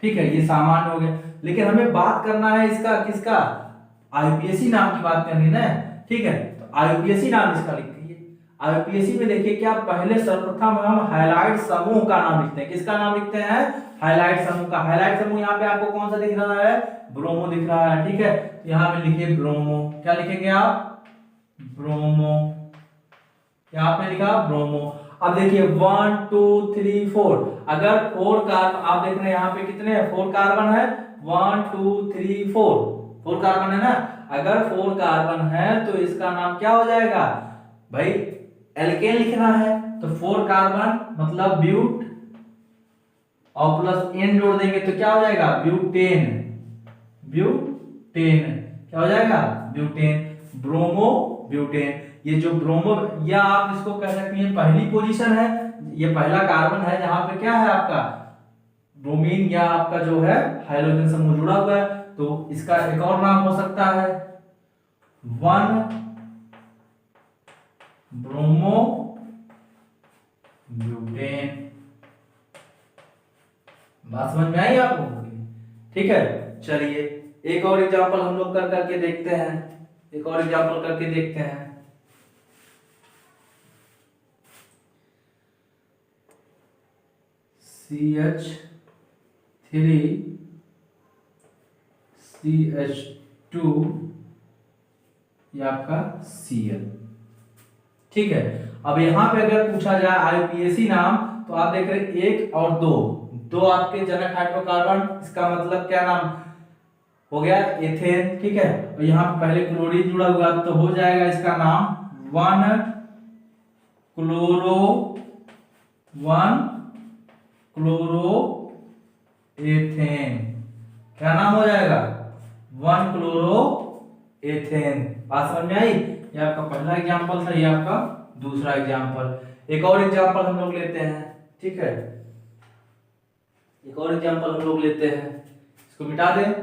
ठीक है, ये सामान्य हो गया। लेकिन हमें बात करना है इसका किसका, आईयूपीएसी नाम की बात करनी है, ठीक है। तो आईयूपीएसी नाम इसका लिख दीजिए। आईयूपीएसी में देखिए क्या, पहले सर्वप्रथम हम हाइलाइट समूह का नाम लिखते हैं। किसका नाम लिखते हैं, हाइलाइट समूह का। हाइलाइट समूह यहाँ पे आपको कौन सा दिख रहा है, ब्रोमो दिख रहा है, ठीक है। तो यहाँ पे लिखिए ब्रोमो, क्या लिखेंगे आप, ब्रोमो, यहाँ पे लिखा ब्रोमो। अब देखिए 1 2 3 4, अगर 4 कार्बन आप देख रहे हैं यहाँ पे कितने हैं, 4 कार्बन है, 1 2 3 4 कार्बन है ना। अगर 4 कार्बन है तो इसका नाम क्या हो जाएगा भाई, एल्केन लिखना है, तो 4 कार्बन मतलब ब्यूट, और प्लस एन जोड़ देंगे तो क्या हो जाएगा, ब्यूटेन। ब्यूटेन क्या हो जाएगा, ब्यूटेन, ब्रोमो ब्यूटेन। ये जो ब्रोमो, या आप इसको कह सकते हैं पहली पोजीशन है, ये पहला कार्बन है जहां पे क्या है आपका ब्रोमीन या आपका जो है हाइड्रोजन समूह जुड़ा हुआ है। तो इसका एक और नाम हो सकता है 1 ब्रोमो ब्यूटेन। बात समझ में आई आपको? ठीक है, चलिए एक और एग्जांपल हम लोग कर करके देखते हैं, एक और एग्जांपल करके देखते हैं। CH3CH2 ये आपका Cl। ठीक है, अब यहां पे अगर पूछा जाए आईयूपीएसी नाम, तो आप देख रहे हैं 1 और 2 आपके जनक हाइड्रोकार्बन, इसका मतलब क्या नाम हो गया, एथेन। ठीक है, और यहाँ पे पहले क्लोरीन जुड़ा हुआ तो हो जाएगा इसका नाम 1 क्लोरो एथेन। क्या नाम हो जाएगा, 1 क्लोरो एथेन। बात समझ में आई? ये आपका पहला एग्जांपल था, ये आपका दूसरा एग्जांपल। एक और एग्जांपल हम लोग लेते हैं। ठीक है, एक और एग्जांपल हम लोग लेते हैं, इसको मिटा दें।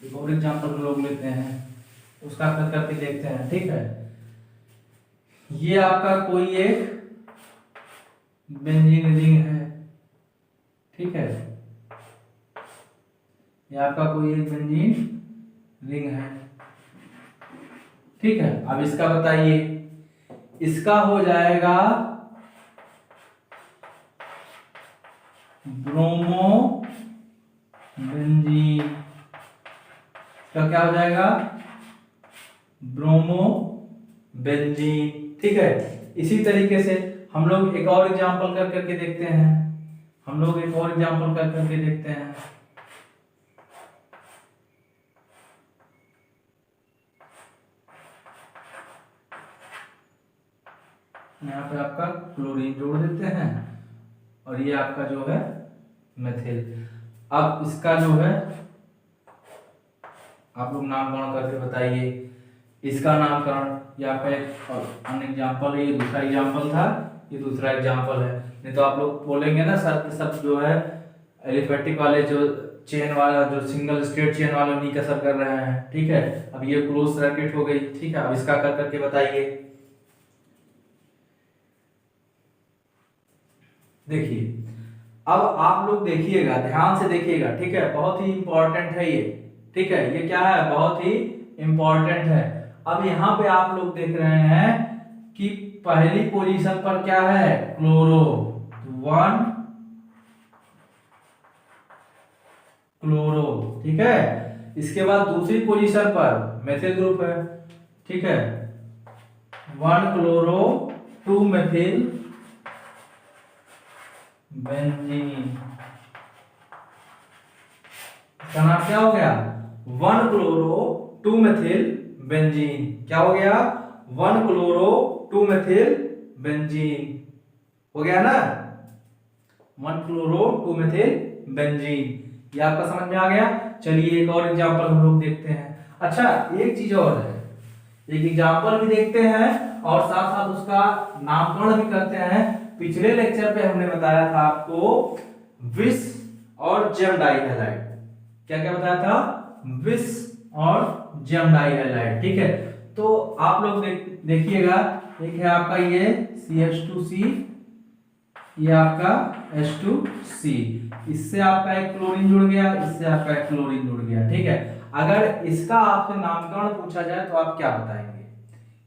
एक और एग्जांपल हम लोग लेते हैं, उसका कर करके देखते हैं। ठीक है, ये आपका कोई एक बेंजीन रिंग है। ठीक है, ये आपका कोई एक बेंजीन रिंग है। ठीक है, अब इसका बताइए, इसका हो जाएगा ब्रोमो बेंजीन। इसका क्या हो जाएगा, ब्रोमो बेंजीन। ठीक है, इसी तरीके से हम लोग एक और एग्जांपल कर करके देखते हैं, हम लोग एक और एग्जांपल कर करके देखते हैं। यहाँ पे आपका क्लोरीन जोड़ देते हैं और ये आपका जो है मेथिल। अब इसका जो है आप लोग नामकरण करके बताइए, इसका नामकरण, ये आपका एक अन्य एग्जांपल है, ये दूसरा एग्जांपल था, ये दूसरा एग्जांपल है। नहीं तो आप लोग बोलेंगे ना सर कि सब जो है एलिफेटिक वाले जो चेन वाला, जो सिंगल स्ट्रेट चेन वाला नहीं कसर कर रहे हैं। ठीक है, अब ये क्लोज सर्किट हो गई। ठीक है, अब इसका कर करके बताइए। देखिए, अब आप लोग देखिएगा, ध्यान से देखिएगा। ठीक है, बहुत ही इंपॉर्टेंट है ये। ठीक है, ये क्या है, बहुत ही इंपॉर्टेंट है। अब यहाँ पे आप लोग देख रहे हैं कि पहली पोजीशन पर क्या है, क्लोरो 1 क्लोरो। ठीक है, इसके बाद दूसरी पोजीशन पर मेथिल ग्रुप है। ठीक है, 1 क्लोरो 2 मेथिल बेंजीन। इसका नाम क्या हो गया, 1 क्लोरो 2 मेथिल बेंजीन। क्या हो गया, 1 क्लोरो 2 मेथिल बेंजीन हो गया ना, 1 क्लोरो 2 मेथिल बेंजीन। ये आपका समझ में आ गया। चलिए एक और एग्जांपल हम लोग देखते हैं। अच्छा, एक चीज और है, एक एग्जांपल भी देखते हैं और साथ साथ उसका नामकरण भी करते हैं। पिछले लेक्चर पे हमने बताया था आपको विस और जेम डाइहैलाइड। क्या क्या बताया था, विस और जेम डाइहैलाइड। ठीक है, तो आप लोग देखिएगा, एक है आपका ये CH2C, ये आपका H2C, इससे आपका एक क्लोरीन जुड़ गया, इससे आपका एक क्लोरीन जुड़ गया। ठीक है, अगर इसका आपसे नामकरण पूछा जाए तो आप क्या बताएंगे,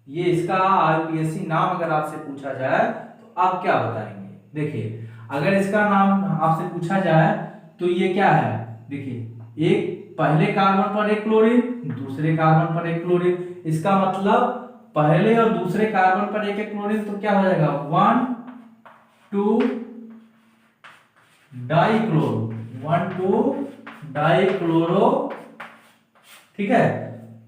ये इसका आईयूपीएसी नाम अगर आपसे पूछा जाए तो आप क्या बताएंगे? देखिए, अगर इसका नाम आपसे पूछा जाए तो ये क्या है, देखिए एक पहले कार्बन पर एक क्लोरीन, दूसरे कार्बन पर एक क्लोरीन, इसका मतलब पहले और दूसरे कार्बन पर एक एक क्लोरीन, तो क्या हो जाएगा 1 2 डाइक्लोरो, 1 2 डाइक्लोरो। ठीक है,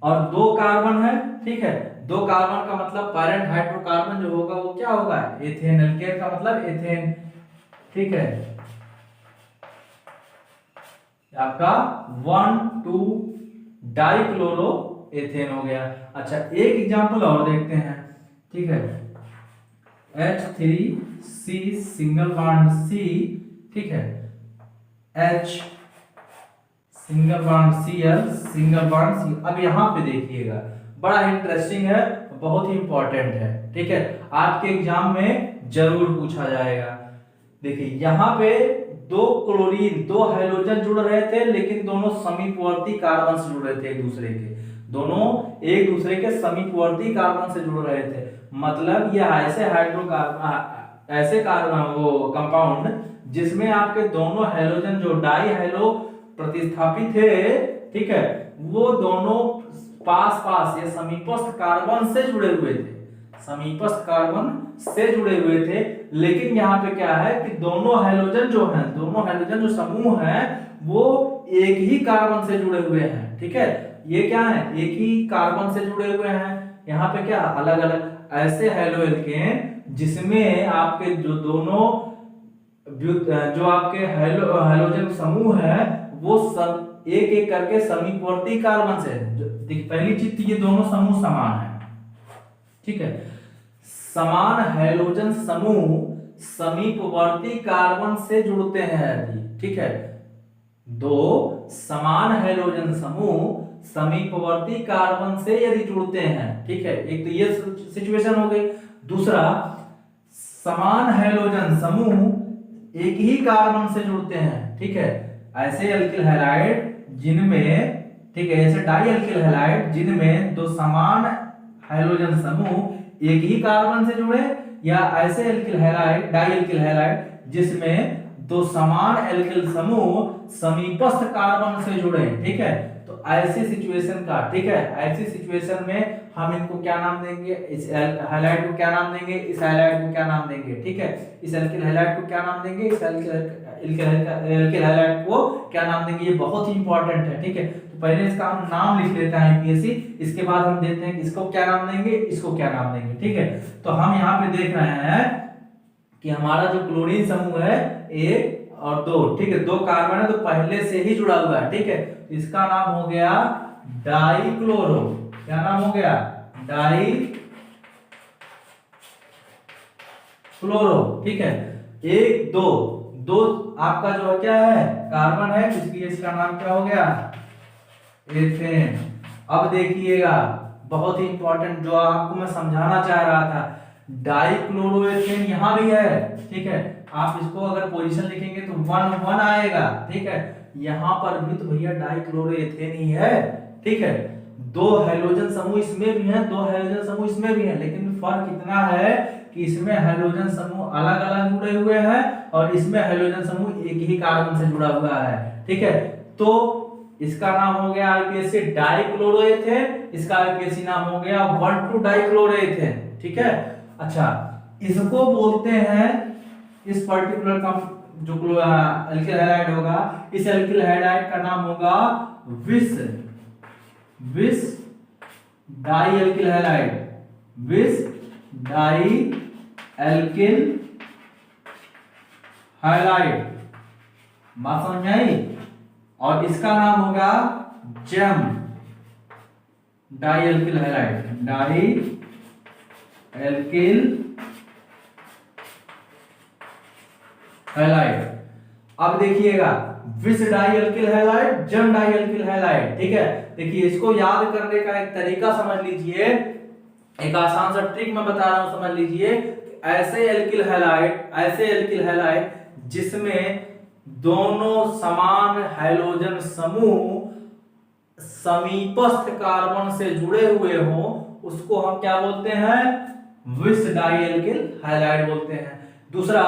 और 2 कार्बन है। ठीक है, 2 कार्बन का मतलब पैरेंट हाइड्रोकार्बन जो होगा वो क्या होगा, एथेन। एल्केन का मतलब एथेन। ठीक है, आपका 1,2 डाइक्लोरोएथेन हो गया। अच्छा एक एग्जांपल और देखते हैं, ठीक है, H3C सिंगल बॉन्ड C, ठीक है, H single bond Cl single bond C। अब यहाँ पे देखिएगा बड़ा इंटरेस्टिंग है, बहुत ही इंपॉर्टेंट है, ठीक है, आपके एग्जाम में जरूर पूछा जाएगा। देखिए यहाँ पे दो क्लोरीन, दो हाइड्रोजन जुड़ रहे थे, लेकिन दोनों समीपवर्ती कार्बन से जुड़ रहे थे एक दूसरे के, दोनों एक दूसरे के समीपवर्ती कार्बन से जुड़ रहे थे। मतलब ये ऐसे हाइड्रोकार्बन, ऐसे कार्बन वो कंपाउंड जिसमें आपके दोनों हाइड्रोजन जो डाई हाइड्रो प्रतिस्थापित थे, ठीक है, वो दोनों पास पास या समीपस्थ कार्बन से जुड़े हुए थे, समीपस्थ कार्बन से जुड़े हुए थे। लेकिन यहाँ पे क्या है कि दोनों हाइड्रोजन जो हैं, दोनों हाइड्रोजन जो समूह हैं वो एक ही कार्बन से जुड़े हुए हैं, ठीक है, ये क्या है, एक ही कार्बन से जुड़े हुए हैं। यहाँ पे क्या अलग अलग ऐसे हाइड्रोएल्केन जिसमें आपके जो दोनों जो आपके हाइड्रोजन समूह है वो सब एक एक करके समीपवर्ती कार्बन से, पहली चीज ये दोनों समूह समान है, ठीक है, समान हाइड्रोजन समूह समीपवर्ती कार्बन से जुड़ते हैं यदि, ठीक है, दो समान हाइड्रोजन समूह समीपवर्ती कार्बन से यदि जुड़ते हैं, ठीक है, एक तो ये सिचुएशन हो गई। दूसरा, समान हाइड्रोजन समूह एक ही कार्बन से जुड़ते हैं, ठीक है, ऐसे एल्किल हैलाइड जिनमें, ठीक है, ऐसे डाई एल्किल हैलाइड जिनमें दो समान हाइड्रोजन समूह एक ही कार्बन से जुड़े, या ऐसे alkyl halide, di alkyl halide जिसमें दो समान एल्किल समूह समीपस्थ कार्बन से जुड़े, ठीक है। तो ऐसी सिचुएशन का, ठीक है, ऐसी सिचुएशन में हम इनको क्या नाम देंगे, इस हैलाइड को क्या नाम देंगे, इस हैलाइड को क्या नाम देंगे, ठीक है, इस एल्किल हैलाइड को क्या नाम देंगे, इस एल्किल हैलाइड को क्या नाम देंगे, ये बहुत ही इंपॉर्टेंट है, ठीक है। तो पहले इसका हम नाम लिख लेते हैं यूपीएससी, इसके बाद हम देखते हैं कि इसको क्या नाम देंगे, इसको क्या नाम देंगे, ठीक है। तो हम यहाँ पे देख रहे हैं कि हमारा जो क्लोरीन समूह है 1 और 2, ठीक है, 2 कार्बन है तो पहले से ही जुड़ा हुआ है, ठीक है, तो इसका नाम हो गया डाइक्लोरो, क्या नाम हो गया, डाइक्लोरो, ठीक है। 1 2 2 आपका जो है क्या है, कार्बन है, इसलिए इसका नाम क्या हो गया, एथेन। अब देखिएगा बहुत ही इंपॉर्टेंट जो आपको मैं समझाना चाह रहा था, डाइक्लोरोएथेन यहां भी है, ठीक है, आप इसको अगर पोजीशन लिखेंगे तो 1 1 आएगा, ठीक है, यहां पर भी तो भैया डाइक्लोरोएथेन ही है, ठीक है, 2 हाइड्रोजन समूह इसमें भी हैं, 2 हाइड्रोजन समूह इसमें भी हैं, लेकिन फर्क इतना है कि इसमें हाइड्रोजन समूह अलग अलग जुड़े हुए हैं और इसमें हाइड्रोजन समूह एक ही कार्बन से जुड़ा हुआ है, ठीक है। तो इसका नाम हो गया आईपीएससी डाइक्लोरोएथेन, इसका आईपीएससी नाम हो गया 1,2 डाइक्लोरोएथेन, ठीक है। अच्छा, इसको बोलते हैं, इस पर्टिकुलर का जो एल्किल हैलाइड होगा, इस एल्किल हैलाइड का नाम होगा vic di alkyl halide, vic di alkyl halide, बात समझ में आई। और इसका नाम होगा gem di alkyl halide, di alkyl halide. अब देखिएगा vic di alkyl halide, gem di alkyl halide, ठीक है। देखिए इसको याद करने का एक तरीका समझ लीजिए, एक आसान सा ट्रिक मैं बता रहा हूं, समझ लीजिए। ऐसे एल्किल हैलाइड जिसमें दोनों समान हाइड्रोजन समूह समीपस्थ कार्बन से जुड़े हुए हो, उसको हम क्या बोलते हैं, विस डाई एल्किल हैलाइड बोलते हैं। दूसरा,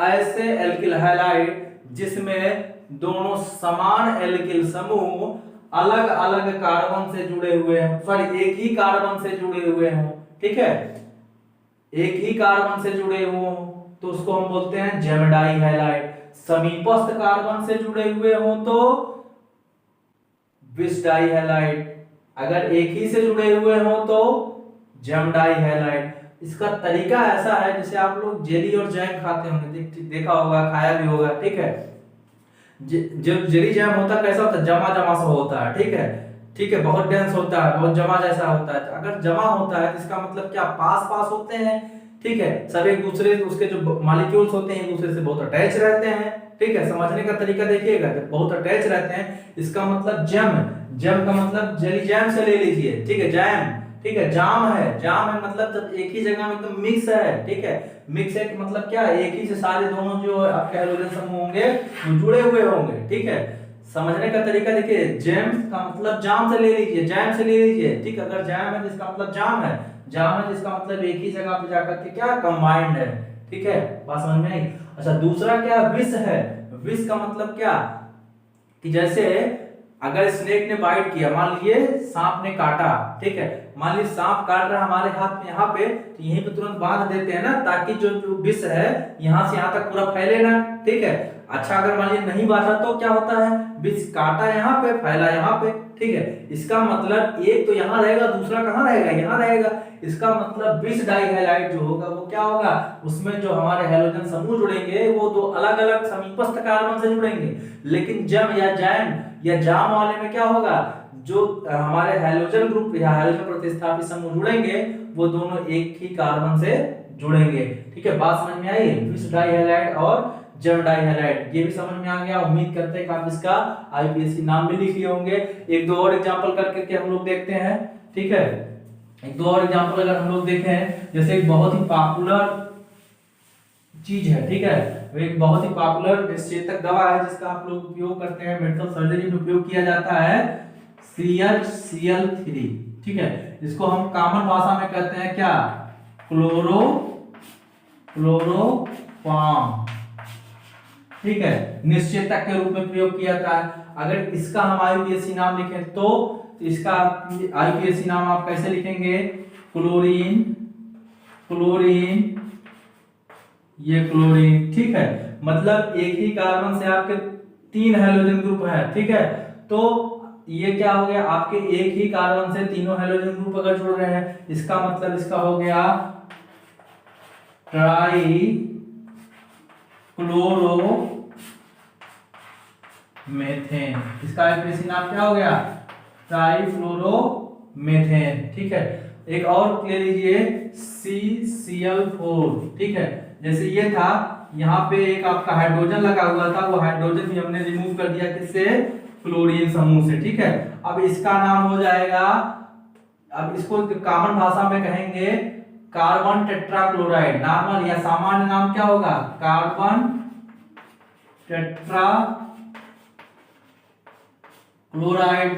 ऐसे एल्किल हैलाइड जिसमें दोनों समान एल्किल समूह अलग अलग कार्बन से जुड़े हुए हैं, सॉरी एक ही कार्बन से जुड़े हुए हों, ठीक है, एक ही कार्बन से जुड़े हुए हों तो उसको हम बोलते हैं जेम डाई हैलाइड। समीपस्थ कार्बन से जुड़े हुए हो तो विस डाई हैलाइड, अगर एक ही से जुड़े हुए हो तो जेम डाई हैलाइड। इसका तरीका ऐसा है जैसे आप लोग जेली और जैम खाते होंगे, देखा होगा, खाया भी होगा, ठीक है। जब जेली जैम होता है कैसा होता है, जमा जमा सा होता है, ठीक है, ठीक है, बहुत डेंस होता है, बहुत जमा जैसा होता है। तो अगर जमा होता है तो इसका मतलब क्या, पास पास होते हैं, ठीक है, सब एक दूसरे, उसके जो मॉलिक्यूल्स होते हैं एक दूसरे से बहुत अटैच रहते हैं, ठीक है, समझने का तरीका देखिएगा, जब बहुत अटैच रहते हैं इसका मतलब जैम, जैम का मतलब जेली जैम से ले लीजिए, ठीक है, जैम, ठीक है, जाम है, जाम है मतलब जब एक ही जगह में एकदम मिक्स है, ठीक है, मिक्स है कि मतलब क्या, एक ही से सारे दोनों जो आपके हाइड्रोजन समूह होंगे वो जुड़े हुए होंगे, ठीक है, समझने का तरीका देखिए, जैम का मतलब जाम से ले लीजिए, जैम से ले लीजिए, ठीक, अगर जैम है जिसका मतलब जाम है, जाम है जिसका मतलब एक ही जगह पे जाकर के क्या कंबाइंड है, ठीक है, बात समझ में आई। अच्छा दूसरा क्या, विष है, विष का मतलब क्या, कि जैसे अगर स्नेक ने बाइट किया, मान लीजिए सांप ने काटा, ठीक है, मान लीजिए सांप काट रहा है हमारे हाथ में यहाँ पे, तो यहीं पे तुरंत बांध देते हैं ना, ताकि जो जो विष है यहाँ से यहाँ तक पूरा फैले ना, ठीक है। अच्छा अगर मान लीजिए नहीं बांधा तो क्या होता है, विष काटा यहाँ पे, फैला यहाँ पे, ठीक है, इसका मतलब एक तो यहाँ रहेगा, दूसरा कहाँ रहेगा, यहाँ रहेगा, इसका मतलब विष डाइहैलाइड जो होगा वो क्या होगा, उसमें जो हमारे हैलोजन समूह जुड़ेंगे वो दो अलग अलग समीपस्थ कार्बन से जुड़ेंगे, लेकिन जम या जैम या जाम वाले में क्या होगा, जो हमारे हैलोजन ग्रुप या हैलोजन प्रतिस्थापित समूह जुड़ेंगे वो दोनों एक ही कार्बन से जुड़ेंगे, ठीक है, बात समझ में आई, विष डाइहैलाइड और जम डाइहैलाइड, ये भी समझ में आ गया। उम्मीद करते हैं कि आप इसका आईपीएससी नाम भी लिख लिए होंगे। एक दो और एग्जांपल करके हम लोग देखते हैं, ठीक है, एक दो और एग्जांपल अगर हम लोग देखें, जैसे एक बहुत ही पॉपुलर चीज है, ठीक है, वो एक बहुत ही पॉपुलर निश्चेतक दवा है जिसका आप लोग उपयोग करते हैं, मेडिकल सर्जरी में उपयोग किया जाता है, CHCl3, ठीक है, इसको हम कॉमन भाषा में कहते हैं क्या, क्लोरोफॉर्म, ठीक है, निश्चेतक के रूप में प्रयोग किया जाता है। अगर इसका हम आईपीएससी नाम लिखें तो इसका आईपीएससी नाम आप कैसे लिखेंगे, क्लोरीन, क्लोरीन, ये क्लोरीन, ठीक है, मतलब एक ही कार्बन से आपके 3 हैलोजन ग्रुप है, ठीक है, तो ये क्या हो गया, आपके एक ही कार्बन से तीनों हैलोजन ग्रुप अगर जुड़ रहे हैं, इसका मतलब इसका हो गया ट्राई क्लोरो मेथेन, इसका आईपीएससी नाम क्या हो गया, ट्राइफ्लोरोमेथेन, ठीक है। एक और ले लीजिए CCl4, ठीक है, जैसे ये था, यहाँ पे एक आपका हाइड्रोजन लगा हुआ था, वो हाइड्रोजन भी हमने रिमूव कर दिया किससे, क्लोरीन समूह से, ठीक है, अब इसका नाम हो जाएगा, अब इसको कॉमन भाषा में कहेंगे कार्बन टेट्राक्लोराइड, नॉर्मल या सामान्य नाम क्या होगा, कार्बन टेट्राक्लोराइड,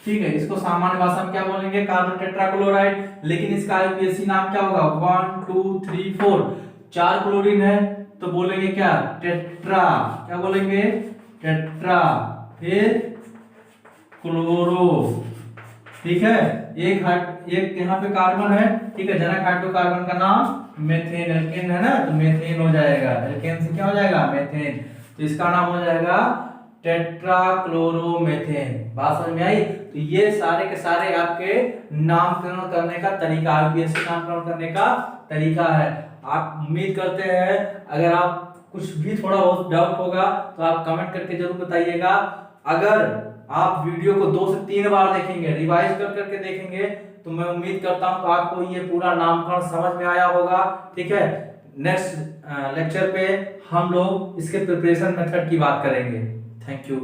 ठीक है, इसको सामान्य भाषा में क्या बोलेंगे, कार्बन टेट्राक्लोराइड, लेकिन इसका आईपीएससी नाम क्या होगा, 1 2 3 4, 4 क्लोरीन है तो बोलेंगे क्या, टेट्रा, क्या बोलेंगे, टेट्रा, फिर क्लोरो, ठीक है, एक यहाँ पे कार्बन है, ठीक है, जनक हाइड्रोकार्बन का नाम मेथेन, एल्केन है ना, तो मेथेन हो जाएगा, एल्केन से क्या हो जाएगा, मेथेन, तो इसका नाम हो जाएगा टेट्राक्लोरोमेथेन, बात समझ में आई। तो ये सारे के सारे आपके नामकरण करने का तरीका, आईपीएससी नामकरण करने का तरीका है। आप उम्मीद करते हैं अगर आप कुछ भी थोड़ा बहुत डाउट होगा तो आप कमेंट करके जरूर बताइएगा। अगर आप वीडियो को 2 से 3 बार देखेंगे, रिवाइज कर करके देखेंगे, तो मैं उम्मीद करता हूं तो आपको ये पूरा नामकरण समझ में आया होगा, ठीक है। नेक्स्ट लेक्चर पे हम लोग इसके प्रिपरेशन मेथड की बात करेंगे। Thank you.